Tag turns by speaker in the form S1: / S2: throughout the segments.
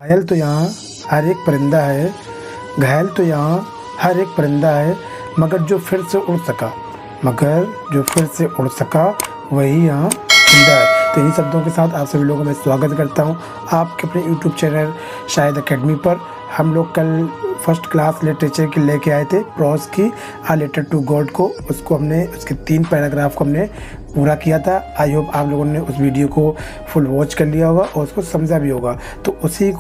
S1: घायल तो यहाँ हर एक परिंदा है, घायल तो यहाँ हर एक परिंदा है, मगर जो फिर से उड़ सका वही यहाँ जिंदा है। तो इन्हीं शब्दों के साथ आप सभी लोगों का मैं स्वागत करता हूँ आपके अपने यूट्यूब चैनल शायद एकेडमी पर। हम लोग कल फर्स्ट क्लास लिटरेचर की लेके आए थे प्रोज की आ लेटर टू गॉड को। उसको हमने उसके 3 पैराग्राफ को हमने पूरा किया था। आई होप आप लोगों ने उस वीडियो को फुल वॉच कर लिया होगा और उसको समझा भी होगा। तो उसी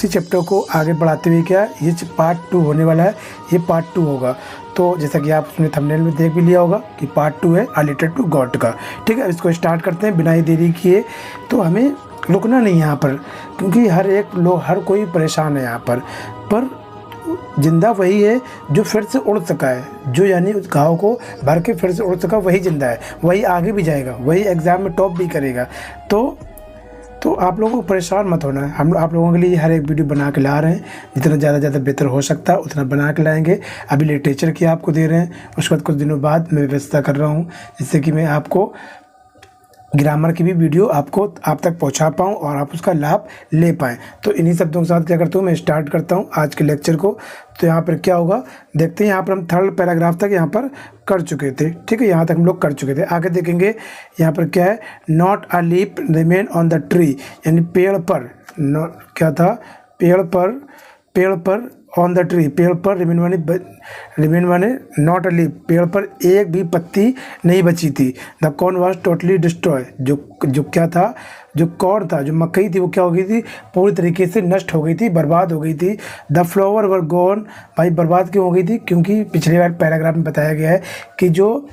S1: चैप्टर को आगे बढ़ाते हुए क्या ये पार्ट 2 होने वाला है, ये पार्ट 2 होगा। तो जैसा कि आप उसमें थंबनेल में देख भी लिया होगा कि पार्ट 2 है आ लेटर टू गॉड का। ठीक है, अब इसको स्टार्ट करते हैं बिना ही देरी किए। तो हमें रुकना नहीं यहाँ पर, क्योंकि हर कोई परेशान है यहाँ पर जिंदा वही है जो फिर से उड़ सका है, जो यानी उस घाव को भर के फिर से उड़ सका वही जिंदा है, वही आगे भी जाएगा, वही एग्ज़ाम में टॉप भी करेगा। तो आप लोगों को परेशान मत होना है, हम आप लोगों के लिए हर एक वीडियो बना के ला रहे हैं। जितना ज़्यादा बेहतर हो सकता है उतना बना के लाएंगे। अभी लिटरेचर की आपको दे रहे हैं, उसके बाद कुछ दिनों बाद मैं व्यवस्था कर रहा हूँ जिससे कि मैं आपको ग्रामर की भी वीडियो आप तक पहुंचा पाऊँ और आप उसका लाभ ले पाएँ। तो इन्हीं शब्दों के साथ क्या करता हूँ, मैं स्टार्ट करता हूँ आज के लेक्चर को। तो यहाँ पर क्या होगा देखते हैं। यहाँ पर हम 3rd पैराग्राफ तक यहाँ पर कर चुके थे। ठीक है, यहाँ तक हम लोग कर चुके थे। आगे देखेंगे यहाँ पर क्या है, not a leaf remain on the tree, यानी पेड़ पर क्या था, पेड़ पर ऑन द ट्री, पेड़ पर रिमेन माने नॉट अ लीफ, पेड़ पर एक भी पत्ती नहीं बची थी। The corn was totally destroy, जो क्या था, जो कॉर्न था, जो मकई थी, वो क्या हो गई थी, पूरी तरीके से नष्ट हो गई थी, बर्बाद हो गई थी। द फ्लावर वर गॉन, भाई बर्बाद क्यों हो गई थी, क्योंकि पिछले बार पैराग्राफ में बताया गया है कि जो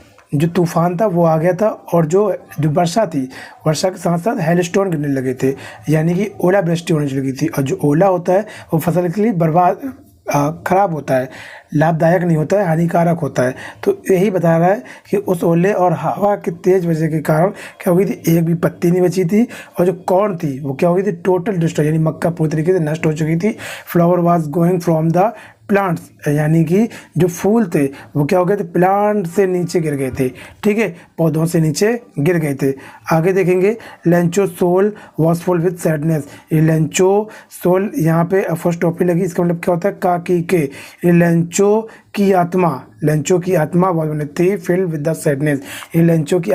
S1: तूफ़ान था वो आ गया था और जो वर्षा थी, वर्षा के साथ साथ हेलस्टोन गिरने लगे थे, यानी कि ओलावृष्टि होने लगी थी। और जो ओला होता है वो फसल के लिए ख़राब होता है, लाभदायक नहीं होता है, हानिकारक होता है। तो यही बता रहा है कि उस ओले और हवा की तेज़ वजह के कारण क्या हो गई थी, एक भी पत्ती नहीं बची थी। और जो कॉर्न थी वो क्या हो गई थी, टोटल डिस्ट्रॉय, यानी मक्का पूरी तरीके से नष्ट हो चुकी थी। Flower was going from the plants, यानी कि जो फूल थे वो क्या हो गए थे, प्लांट से नीचे गिर गए थे। ठीक है, पौधों से नीचे गिर गए थे। आगे देखेंगे, Lencho soul was full with sadness. ये लेंचो सोल यहाँ पे फर्स्ट टॉपिक लगी, इसका मतलब क्या होता है, का की के। ये लेंचो की आत्मा वॉज बने थी फिल्ड विद द सैडनेस। ये लेंचो की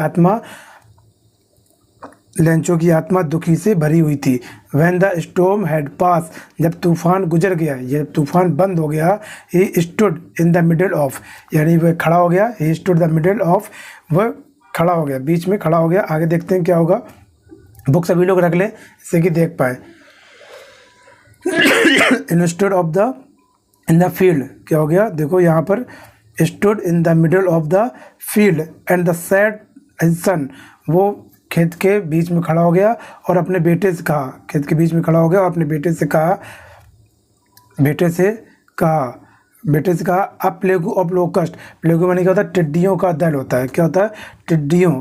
S1: आत्मा दुखी से भरी हुई थी। When the storm had passed, जब तूफान गुजर गया, जब तूफान बंद हो गया, he stood in the middle of, यानी वह खड़ा हो गया, he stood the middle of, वह खड़ा हो गया, बीच में खड़ा हो गया। आगे देखते हैं क्या होगा, बुक सभी लोग रख लें इससे कि देख पाए। Instead of the in the field, क्या हो गया, देखो यहाँ पर stood in the middle of the field and the sad his son, वो खेत के बीच में खड़ा हो गया और अपने बेटे से कहा, खेत के बीच में खड़ा हो गया और अपने बेटे से कहा अब प्लेगू ऑफ लोकस्ट। प्लेगू माने क्या होता है, टिड्डियों का दल होता है। क्या होता है, टिड्डियों,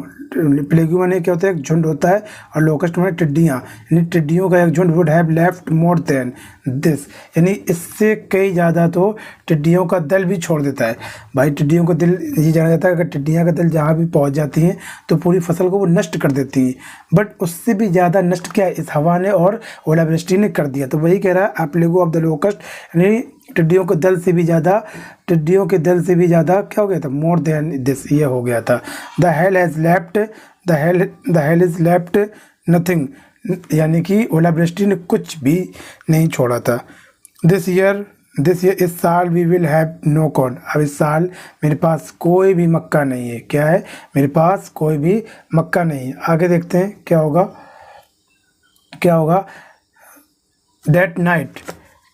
S1: प्लेगू माने क्या होता है, एक झुंड होता है, और लोकस्ट माने टिड्डियाँ, यानी टिड्डियों का एक झुंड would have left more than this, यानी इससे कई ज़्यादा तो टिड्डियों का दल भी छोड़ देता है। भाई टिड्डियों का दिल ये जाना जाता है, अगर टिड्डियाँ का दल जहाँ भी पहुँच जाती हैं तो पूरी फसल को वो नष्ट कर देती हैं। बट उससे भी ज़्यादा नष्ट क्या है, इस हवा ने और ओलावृष्टि ने कर दिया। तो वही कह रहा है, आप प्लेगू ऑफ द लोकस्ट, यानी टिड्डियों के दल से भी ज़्यादा क्या हो गया था, मोर देन दिस, ये हो गया था। The hell is left nothing, यानी कि ओलावृष्टि ने कुछ भी नहीं छोड़ा था। दिस ईयर इस साल we will have no corn, अब इस साल मेरे पास कोई भी मक्का नहीं है। क्या है, मेरे पास कोई भी मक्का नहीं है। आगे देखते हैं क्या होगा, दैट नाइट,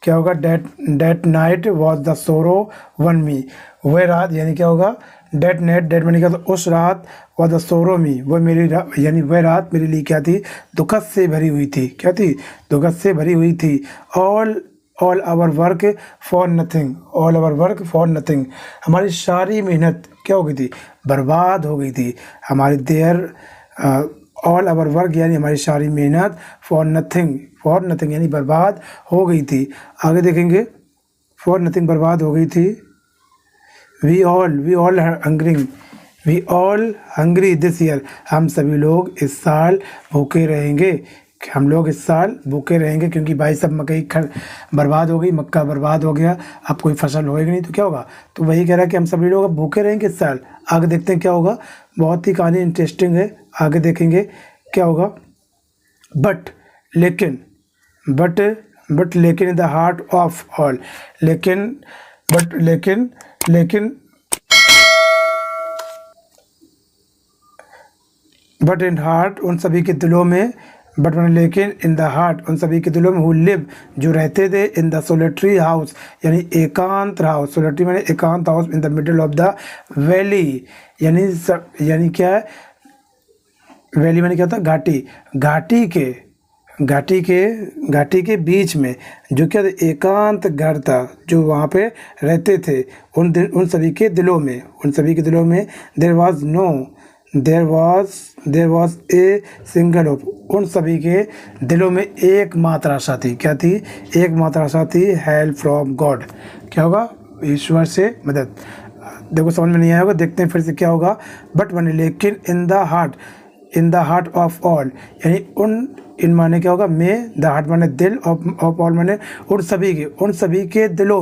S1: क्या होगा, that night was the sorrow one me, वह रात, यानी क्या होगा, डेट मैंने क्या था, उस रात, वॉज द सोरो मी, यानी वह रात मेरे लिए क्या थी, दुखद से भरी हुई थी। क्या थी, दुखद से भरी हुई थी। All our work for nothing, हमारी सारी मेहनत क्या हो गई थी, बर्बाद हो गई थी। ऑल आवर वर्क यानी हमारी सारी मेहनत, फॉर नथिंग यानी बर्बाद हो गई थी। आगे देखेंगे, फॉर नथिंग बर्बाद हो गई थी। We all hungry this year, हम सभी लोग इस साल भूखे रहेंगे। कि हम लोग इस साल भूखे रहेंगे क्योंकि भाई सब मकई बर्बाद हो गई, मक्का बर्बाद हो गया, अब कोई फसल होएगी नहीं तो क्या होगा। तो वही कह रहा है कि हम सभी लोग अब भूखे रहेंगे इस साल। आगे देखते हैं क्या होगा, बहुत ही कहानी इंटरेस्टिंग है, आगे देखेंगे क्या होगा। बट लेकिन in the heart of all, लेकिन बट इन हार्ट उन सभी के दिलों में, बट लेकिन इन द हार्ट उन सभी के दिलों में, हु लिव जो रहते थे, इन द सोलिटरी हाउस यानी एकांत हाउस, सोलिटरी मैंने एकांत house, in the middle of the valley यानी क्या है, वैली मैंने क्या होता है, घाटी के बीच में जो क्या था, एकांत घर था जो वहाँ पे रहते थे, उन सभी के दिलों में there was a single hope, उन सभी के दिलों में एकमात्र आशा थी। क्या थी? एकमात्र आशा थी, हेल्प फ्रॉम गॉड, क्या होगा, ईश्वर से मदद। देखो समझ में नहीं आया होगा, देखते हैं फिर से क्या होगा। बट माने लेकिन in the heart of all यानी इन माने क्या होगा, में, द हार्ट माने दिल, ऑफ ऑल माने उन सभी के दिलों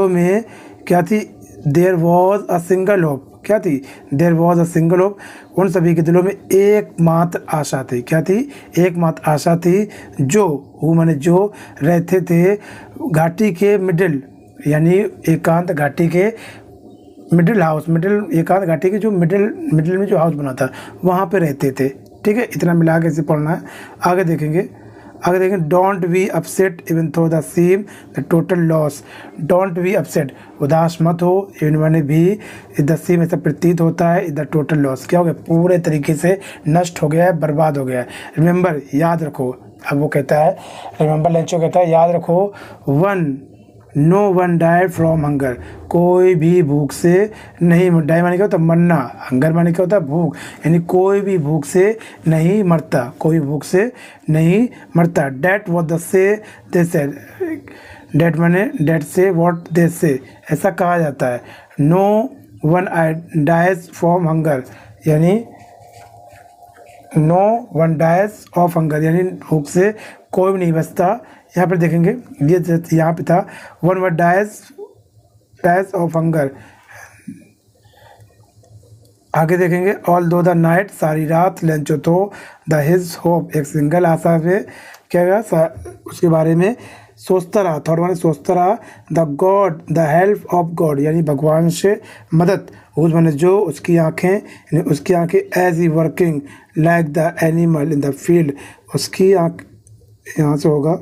S1: में क्या थी, there was a single hope, क्या थी, there was a single hope, उन सभी के दिलों में एकमात्र आशा थी। क्या थी? एकमात्र आशा थी, जो माने जो रहते थे घाटी के मिडिल यानी एकांत घाटी के एकांत घाटी के जो मिडिल में जो हाउस बना था वहाँ पे रहते थे। ठीक है, इतना मिला के इसे पढ़ना है। आगे देखेंगे डोंट बी अपसेट इवन थो the same the total loss, don't be upset, उदास मत हो, इवन मैंने भी द सेम ऐसा प्रतीत होता है, द टोटल लॉस, क्या हो गया, पूरे तरीके से नष्ट हो गया है, बर्बाद हो गया है। रिमेंबर, याद रखो, अब वो कहता है, रिमेंबर लेंचो कहता है याद रखो, no one died from hunger, कोई भी भूख से नहीं, डाई माने क्या होता है, मरना, हंगर माने क्या होता है, भूख, यानी कोई भी भूख से नहीं मरता, date what the say they said, that माने that say what they say, ऐसा कहा जाता है। No one dies from hunger यानी no one dies of hunger यानी भूख से कोई भी नहीं बचता। यहाँ पर देखेंगे, ये यहाँ पे था, one word dies of hunger. आगे देखेंगे, ऑल दो द नाइट, सारी रात, लेंचो तो द हिज होप, एक सिंगल आशा पे क्या गया, उसके बारे में सोचता रहा, थॉट माने सोचता रहा, द हेल्प ऑफ गॉड यानी भगवान से मदद, उस माने जो, उसकी आंखें as he working like the animal in the field, उसकी आँख यहाँ से होगा,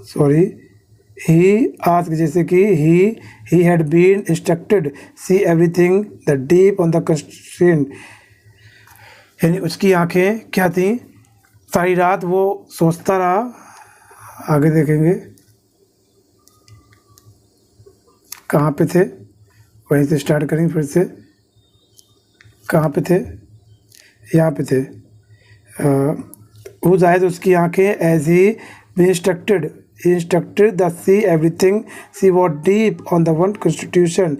S1: सॉरी, ही आस्क जैसे कि he had been instructed see everything the deep on the constraint, यानी उसकी आंखें क्या थी, सारी रात वो सोचता रहा। आगे देखेंगे कहाँ पे थे, वहीं से स्टार्ट करेंगे फिर से, कहाँ पे थे, यहाँ पे थे। उस आयत उसकी आंखें as he instructed the see everything, see what deep on the one constitution,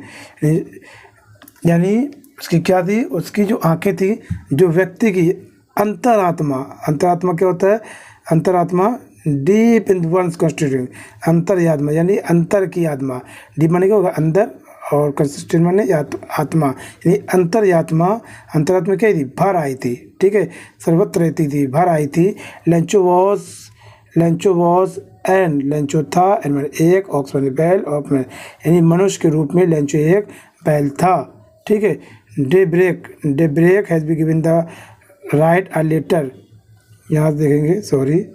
S1: यानी उसकी क्या थी, उसकी जो आंखें थी, जो व्यक्ति की अंतरात्मा क्या होता है, अंतरात्मा, डीप इन वंस कॉन्स्टिट्यूशन, अंतर्यात्मा यानी अंतर की आत्मा, डीप माने क्या होगा, अंदर, और कंसिस्टेंट माने आत्मा, यानी अंतर्यात्मा क्या थी, भर आई थी। ठीक है, सर्वत्र रहती थी, भर आई थी। लेंचो वॉज एंड, लेंचो था, एंड मैंने एक, ऑक्स मैंने बैल, ऑफ में यानी मनुष्य के रूप में लेंचो एक बैल था। ठीक है, day break has be given the right a letter, यहाँ देखेंगे, sorry,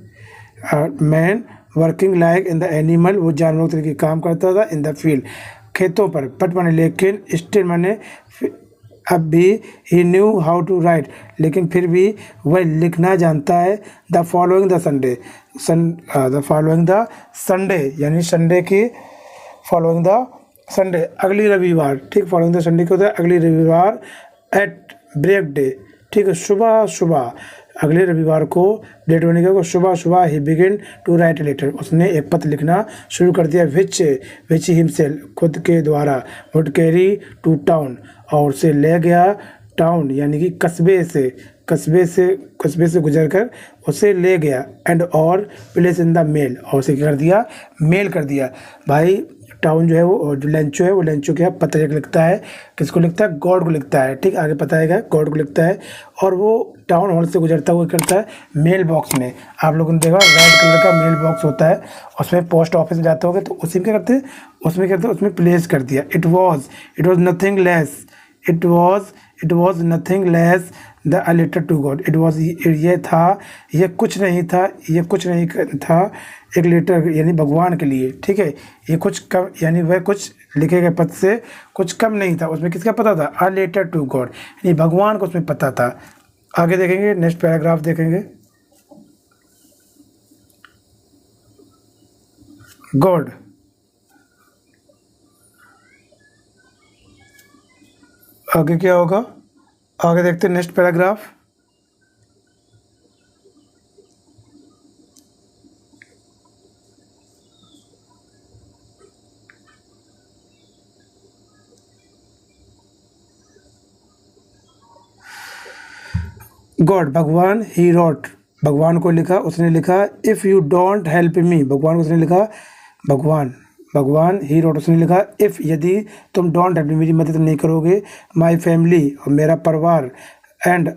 S1: man working like in the animal, वो जानवरों के तरीके काम करता था, इन द फील्ड, खेतों पर। बट माने लेकिन, स्टिल माने अब भी, ही न्यू हाउ टू राइट, लेकिन फिर भी वह लिखना जानता है। द फॉलोइंग द संडे यानी संडे की, फॉलोइंग द संडे अगली रविवार। ठीक, फॉलोइंग द संडे क्या होता है, अगली रविवार, एट ब्रेक डे। ठीक है, सुबह अगले रविवार को, डेट होने का सुबह ही begin to write a letter, उसने एक पत्र लिखना शुरू कर दिया, विच हिमसेल्फ खुद के द्वारा, वुड कैरी टू टाउन, और उसे ले गया टाउन यानी कि कस्बे से, कस्बे से गुजर कर उसे ले गया एंड और प्लेस इन द मेल, और उसे क्या कर दिया, मेल कर दिया। भाई टाउन जो है वो जो लेंचो है वो लेंचो क्या पत्र लिखता है, किसको लिखता है, गॉड को लिखता है। ठीक, आगे पता है गॉड को लिखता है, और वो टाउन हॉल से गुजरता हुआ करता है मेल बॉक्स में। आप लोगों ने देखा रेड कलर का मेल बॉक्स होता है, उसमें पोस्ट ऑफिस में जाते होंगे, तो उसी में क्या करते हैं, उसमें प्लेस कर दिया। It was nothing less, it was nothing less the a letter to God. It was ये था, ये कुछ नहीं था एक लेटर यानी भगवान के लिए। ठीक है, ये कुछ कम यानी वह कुछ लिखे गए पद से कुछ कम नहीं था। उसमें किसका पता था, अ लेटर टू गॉड, यानी भगवान को उसमें पता था। आगे देखेंगे, नेक्स्ट पैराग्राफ देखेंगे। गॉड, आगे क्या होगा, आगे देखते हैं नेक्स्ट पैराग्राफ। गॉड, भगवान, ही रोट, भगवान को लिखा, उसने लिखा if you don't help me, भगवान को उसने लिखा, भगवान ही रोट, उसने लिखा इफ़ यदि तुम डोंट हेल्प मी, मेरी मदद नहीं करोगे, माई फैमिली, और मेरा परिवार, एंड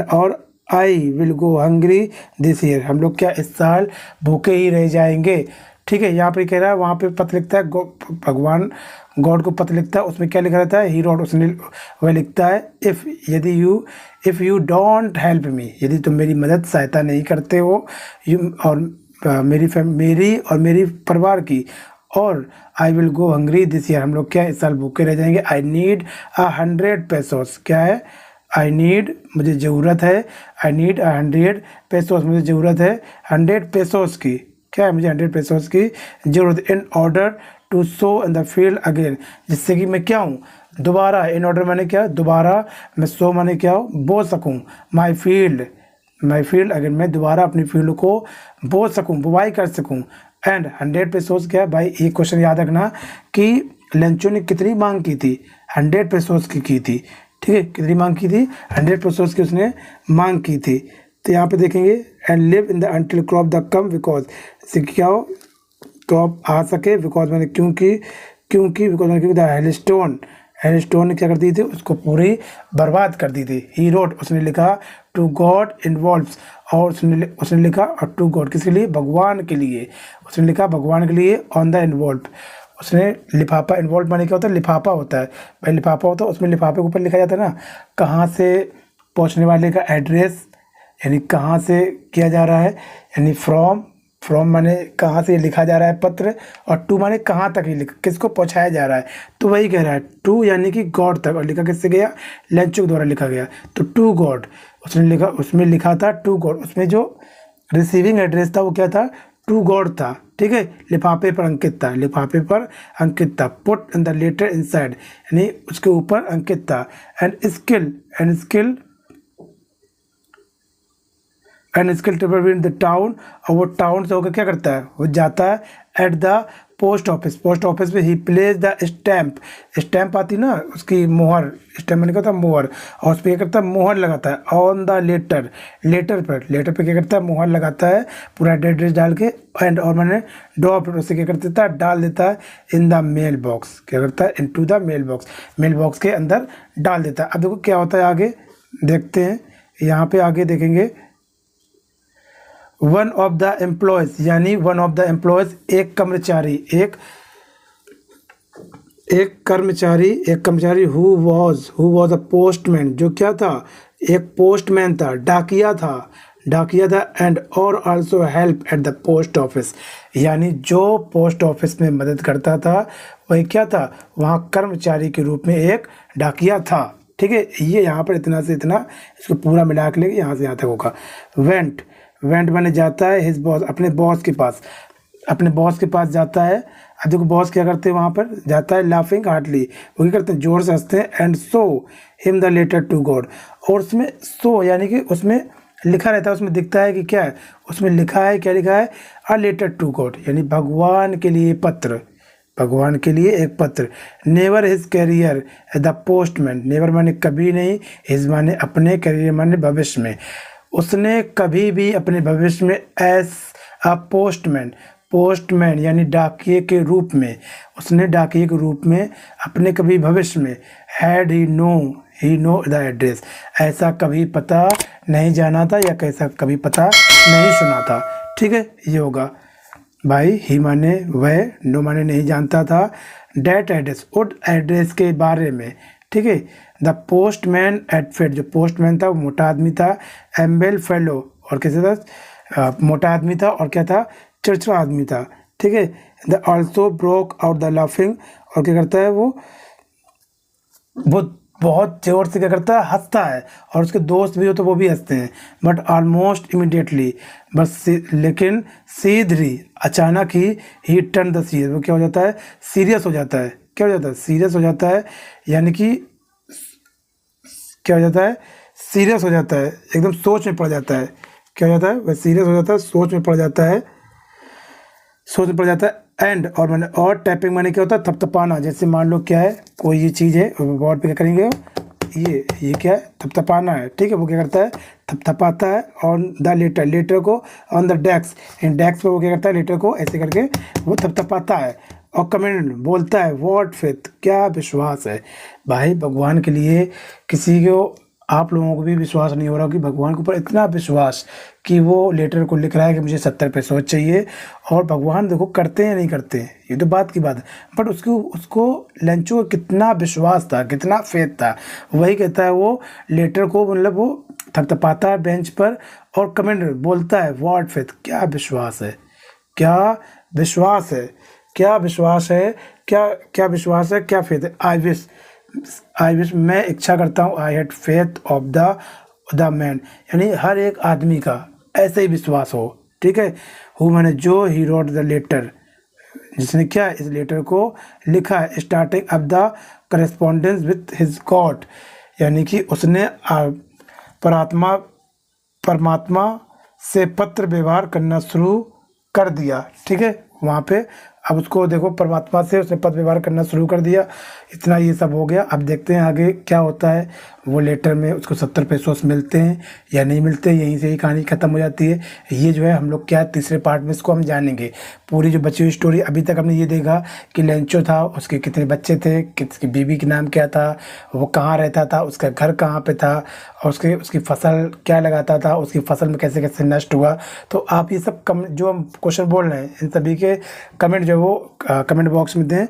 S1: और I will go hungry this year, हम लोग क्या इस साल भूखे ही रह जाएंगे। ठीक है, यहाँ पे कह रहा है, वहाँ पे पत्र लिखता है, भगवान गॉड को पत्र लिखता है, उसमें क्या लिखा रहता है, ही रोट, उसने वह लिखता है if you don't help me, यदि तुम मेरी मदद सहायता नहीं करते हो, और मेरी और मेरी परिवार की, और I will go hungry this year, हम लोग क्या इस साल भूखे रह जाएंगे। आई नीड 100 पेसोस, क्या है, आई नीड, मुझे ज़रूरत है, आई नीड 100 पेसोस, मुझे ज़रूरत है 100 पेसोस की, क्या है, मुझे 100 पेसोस की ज़रूरत, in order to sow in the field again, जिससे कि मैं क्या हूँ, दोबारा, इन ऑर्डर मैंने क्या, दोबारा, मैं सो मैंने क्या हो, बो सकूँ, माई फील्ड अगर मैं दोबारा अपनी फील्ड को बो सकूँ, बुवाई कर सकूँ। एंड 100 पेसोस क्या, भाई एक क्वेश्चन याद रखना कि लेंचो ने कितनी मांग की थी, 100 पेसोस की थी। ठीक है, कितनी मांग की थी, 100 पेसोस की उसने मांग की थी। तो यहाँ पे देखेंगे, and live in the until crop the come, because से क्या हो, क्रॉप आ सके, बिकॉज मैंने क्योंकि द हेलस्टोन ने क्या कर दी थी, उसको पूरी बर्बाद कर दी थी। ही रोट, उसने लिखा टू गॉड इन्वॉल्व्स, और उसने लिखा और टू गॉड किसके लिए, भगवान के लिए, उसने लिखा भगवान के लिए, ऑन द इन्वॉल्व, उसने लिफाफा, इन्वॉल्व माने क्या होता है, लिफाफा होता है भाई, लिफाफा होता है, उसमें लिफाफे के ऊपर लिखा जाता है ना, कहाँ से पहुँचने वाले का एड्रेस, यानी कहाँ से किया जा रहा है, यानी फ्रॉम माने कहाँ से लिखा जा रहा है पत्र, और टू माने कहाँ तक ही किसको पहुँचाया जा रहा है। तो वही कह रहा है टू यानी कि गॉड तक, और लिखा किससे गया, लेंचो द्वारा लिखा गया। तो टू गॉड उसने लिखा, उसमें लिखा था टू गॉड, उसमें जो रिसीविंग एड्रेस था वो क्या था, टू गॉड था। ठीक है, लिफाफे पर अंकित था, put in the letter inside, यानी उसके ऊपर अंकित था। And skill travel in the town, और वो टाउन से होकर क्या करता है, वो जाता है एट द पोस्ट ऑफिस में ही प्लेस द स्टैम्प आती ना उसकी मोहर, स्टैम्प मैंने कहा था मोहर, और उस पर क्या करता है, मोहर लगाता है ऑन द लेटर पर क्या करता है, मोहर लगाता है पूरा एड्रेस डाल के, एंड और मैंने ड्रॉप उसे क्या कर देता है, डाल देता है इन द मेल बॉक्स, क्या करता है, इनटू द मेल बॉक्स के अंदर डाल देता है। अब देखो क्या होता है, आगे देखते हैं, यहाँ पे आगे देखेंगे, वन ऑफ द एम्प्लॉयज, यानी वन ऑफ द एम्प्लॉयज, एक कर्मचारी हु वॉज अ पोस्टमैन, जो क्या था, एक पोस्टमैन था, डाकिया था, एंड और also help at the post office, यानी जो पोस्ट ऑफिस में मदद करता था वही क्या था, वहाँ कर्मचारी के रूप में एक डाकिया था। ठीक है, ये यहाँ पर इतना से इतना, इसको पूरा मिला के लेके यहाँ से यहाँ तक होगा। वेंट माने जाता है, हिज बॉस, अपने बॉस के पास जाता है। अब देखो बॉस क्या करते हैं, वहाँ पर जाता है लाफिंग हार्टली, वो क्या करते हैं, जोर से हंसते हैं, and so him the letter to God, और उसमें सो यानी कि उसमें लिखा रहता है, उसमें दिखता है कि क्या है, उसमें लिखा है, क्या लिखा है, अ लेटर टू गॉड, यानी भगवान के लिए पत्र, भगवान के लिए एक पत्र। Never his career the postman, never माने कभी नहीं, हिज माने अपने, करियर माने भविष्य में, उसने कभी भी अपने भविष्य में एज अ पोस्टमैन, पोस्टमैन यानी डाकिए के रूप में, उसने डाकिए के रूप में अपने कभी भविष्य में had he know the address, ऐसा कभी पता नहीं जाना था या कैसा कभी पता नहीं सुना था। ठीक है, ये होगा भाई। ही माने वह, नो माने नहीं जानता था, डेट एड्रेस उस एड्रेस के बारे में। ठीक है, द पोस्टमैन एट फेट, जो पोस्टमैन था वो मोटा आदमी था, एम्बेल फेलो और कैसे था, मोटा आदमी था और क्या था, चिड़चिड़ा आदमी था। ठीक है, the also broke out the laughing, और क्या करता है वो बहुत जोर से क्या करता है, हंसता है, और उसके दोस्त भी हो तो वो भी हंसते हैं, बट ऑलमोस्ट इमिडिएटली, बस लेकिन सीधरी अचानक ही टर्न द सीरियस, वो क्या हो जाता है, सीरियस हो जाता है। क्या हो जाता है, सीरियस हो जाता है, यानी कि क्या हो जाता है, सीरियस हो जाता है, एकदम सोच में पड़ जाता है। क्या हो जाता है, वह सीरियस हो जाता है, सोच में पड़ जाता है, सोच में पड़ जाता है। एंड और मैंने, और टैपिंग मैंने क्या होता है, थपथपाना, जैसे मान लो क्या है, कोई ये चीज़ है, बोर्ड पे क्या करेंगे, ये क्या है, थपथपाना है। ठीक है, वो क्या करता है, थपथपाता है ऑन द लेटर, लेटर को on the desk, in desk पे वो क्या करता है, लेटर को ऐसे करके वो थपथपाता है, और कमेंट बोलता है, व्हाट फेथ, क्या विश्वास है। भाई भगवान के लिए किसी को, आप लोगों को भी विश्वास नहीं हो रहा कि भगवान के ऊपर इतना विश्वास कि वो लेटर को लिख रहा है कि मुझे 70 पैसे चाहिए, और भगवान देखो करते हैं या नहीं करते हैं, ये तो बात की बात है, बट उसको लेंचो का कितना विश्वास था, कितना फेथ था। वही कहता है वो लेटर को, मतलब वो थपथपाता है बेंच पर और कमेंट बोलता है, व्हाट फेथ, क्या विश्वास है, क्या विश्वास है, क्या विश्वास है, क्या विश्वास है, क्या फेथ है। आई विश मैं इच्छा करता हूँ, I had faith of the man, यानी हर एक आदमी का ऐसे ही विश्वास हो। ठीक है, हु मैंने, जो ही रोट द लेटर, जिसने क्या इस लेटर को लिखा है, starting of the correspondence with his God, यानी कि उसने परमात्मा से पत्र व्यवहार करना शुरू कर दिया। ठीक है, वहाँ पे अब उसको देखो, परमात्मा से उसने पत्र व्यवहार करना शुरू कर दिया। इतना ये सब हो गया, अब देखते हैं आगे क्या होता है। वो लेटर में उसको 70 पैसों मिलते हैं या नहीं मिलते, यहीं से ही कहानी ख़त्म हो जाती है। ये जो है हम लोग क्या तीसरे पार्ट में इसको हम जानेंगे। पूरी जो बची हुई स्टोरी, अभी तक हमने ये देखा कि लेंचो था, उसके कितने बच्चे थे, किसकी बीवी का नाम क्या था, वो कहाँ रहता था, उसका घर कहाँ पे था, और उसकी फसल क्या लगाता था, उसकी फसल में कैसे कैसे नष्ट हुआ। तो आप ये सब जो हम क्वेश्चन बोल रहे हैं, इन सभी के कमेंट जो वो कमेंट बॉक्स में दें।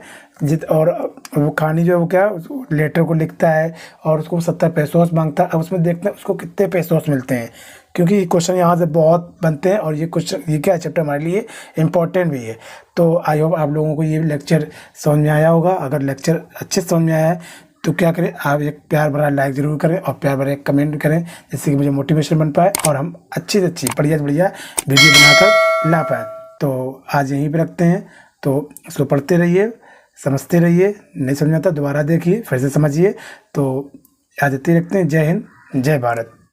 S1: और वो कहानी जो है वो क्या, लेटर को लिखता है और उसको 70 पैसों मांगता है। अब उसमें देखते हैं उसको कितने पैसों मिलते हैं, क्योंकि क्वेश्चन यहाँ से बहुत बनते हैं, और ये क्वेश्चन, ये क्या चैप्टर हमारे लिए इम्पोर्टेंट भी है। तो आई होप आप लोगों को ये लेक्चर समझ में आया होगा। अगर लेक्चर अच्छे से समझ में आया है तो क्या करें, आप एक प्यार भरा लाइक ज़रूर करें और प्यार भरा एक कमेंट करें, जिससे कि मुझे मोटिवेशन बन पाए और हम अच्छी से अच्छी बढ़िया से बढ़िया वीडियो बनाकर ला पाएँ। तो आज यहीं पर रखते हैं, तो इसको पढ़ते रहिए, समझते रहिए, नहीं समझ में आता दोबारा देखिए, फिर से समझिए। तो याद रखते हैं। जय हिंद, जय भारत।